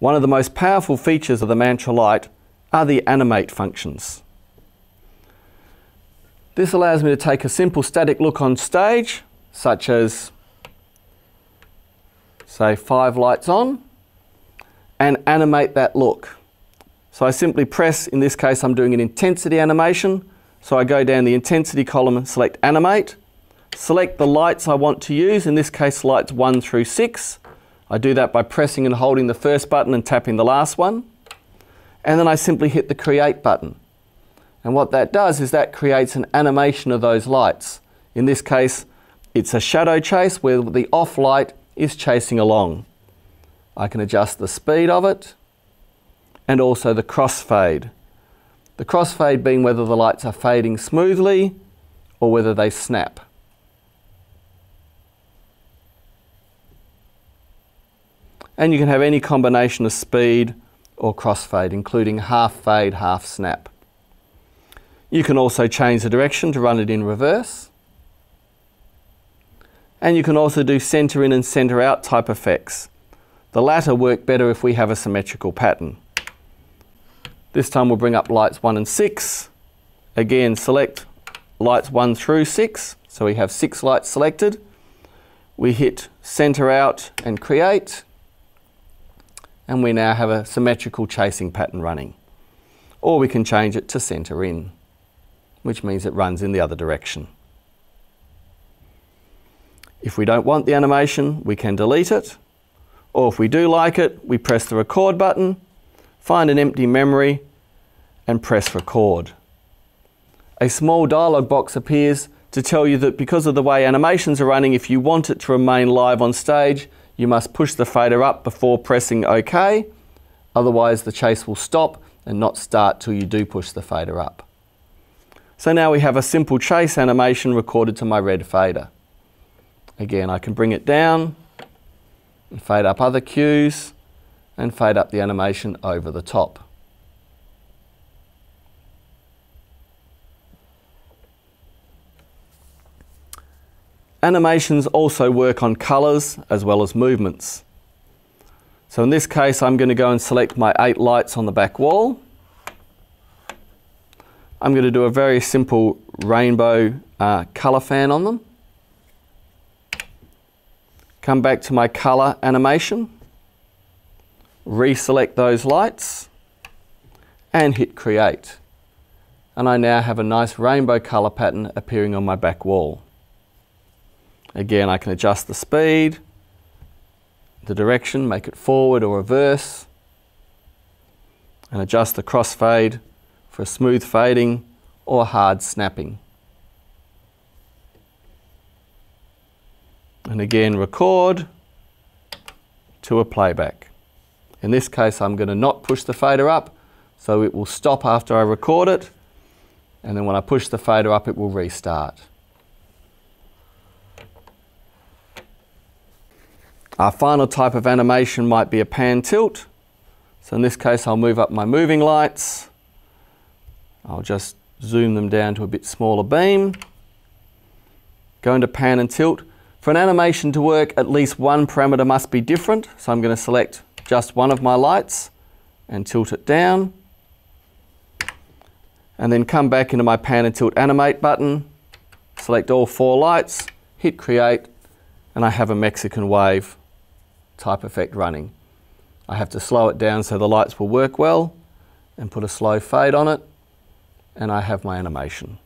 One of the most powerful features of the Mantra Lite are the animate functions. This allows me to take a simple static look on stage, such as, say, 5 lights on, and animate that look. So I simply press, in this case I'm doing an intensity animation, so I go down the intensity column and select animate, select the lights I want to use, in this case lights 1 through 6. I do that by pressing and holding the first button and tapping the last one. And then I simply hit the create button. And what that does is that creates an animation of those lights. In this case, it's a shadow chase where the off light is chasing along. I can adjust the speed of it and also the crossfade. The crossfade being whether the lights are fading smoothly or whether they snap. And you can have any combination of speed or crossfade, including half fade, half snap. You can also change the direction to run it in reverse. And you can also do center in and center out type effects. The latter work better if we have a symmetrical pattern. This time we'll bring up lights 1 and 6. Again, select lights 1 through 6. So we have 6 lights selected. We hit center out and create. And we now have a symmetrical chasing pattern running. Or we can change it to center in, which means it runs in the other direction. If we don't want the animation, we can delete it. Or if we do like it, we press the record button, find an empty memory, and press record. A small dialog box appears to tell you that because of the way animations are running, if you want it to remain live on stage, you must push the fader up before pressing OK. Otherwise, the chase will stop and not start till you do push the fader up. So now we have a simple chase animation recorded to my red fader. Again, I can bring it down and fade up other cues and fade up the animation over the top. Animations also work on colours as well as movements. So in this case, I'm going to go and select my 8 lights on the back wall. I'm going to do a very simple rainbow colour fan on them. Come back to my colour animation, reselect those lights and hit create. And I now have a nice rainbow colour pattern appearing on my back wall. Again, I can adjust the speed, the direction, make it forward or reverse, and adjust the crossfade for smooth fading or hard snapping. And again, record to a playback. In this case, I'm going to not push the fader up, so it will stop after I record it, and then when I push the fader up, it will restart. Our final type of animation might be a pan tilt. So in this case, I'll move up my moving lights. I'll just zoom them down to a bit smaller beam. Go into pan and tilt. For an animation to work, at least one parameter must be different. So I'm going to select just one of my lights and tilt it down. And then come back into my pan and tilt animate button, select all 4 lights, hit create, and I have a Mexican wave type effect running. I have to slow it down so the lights will work well and put a slow fade on it, and I have my animation.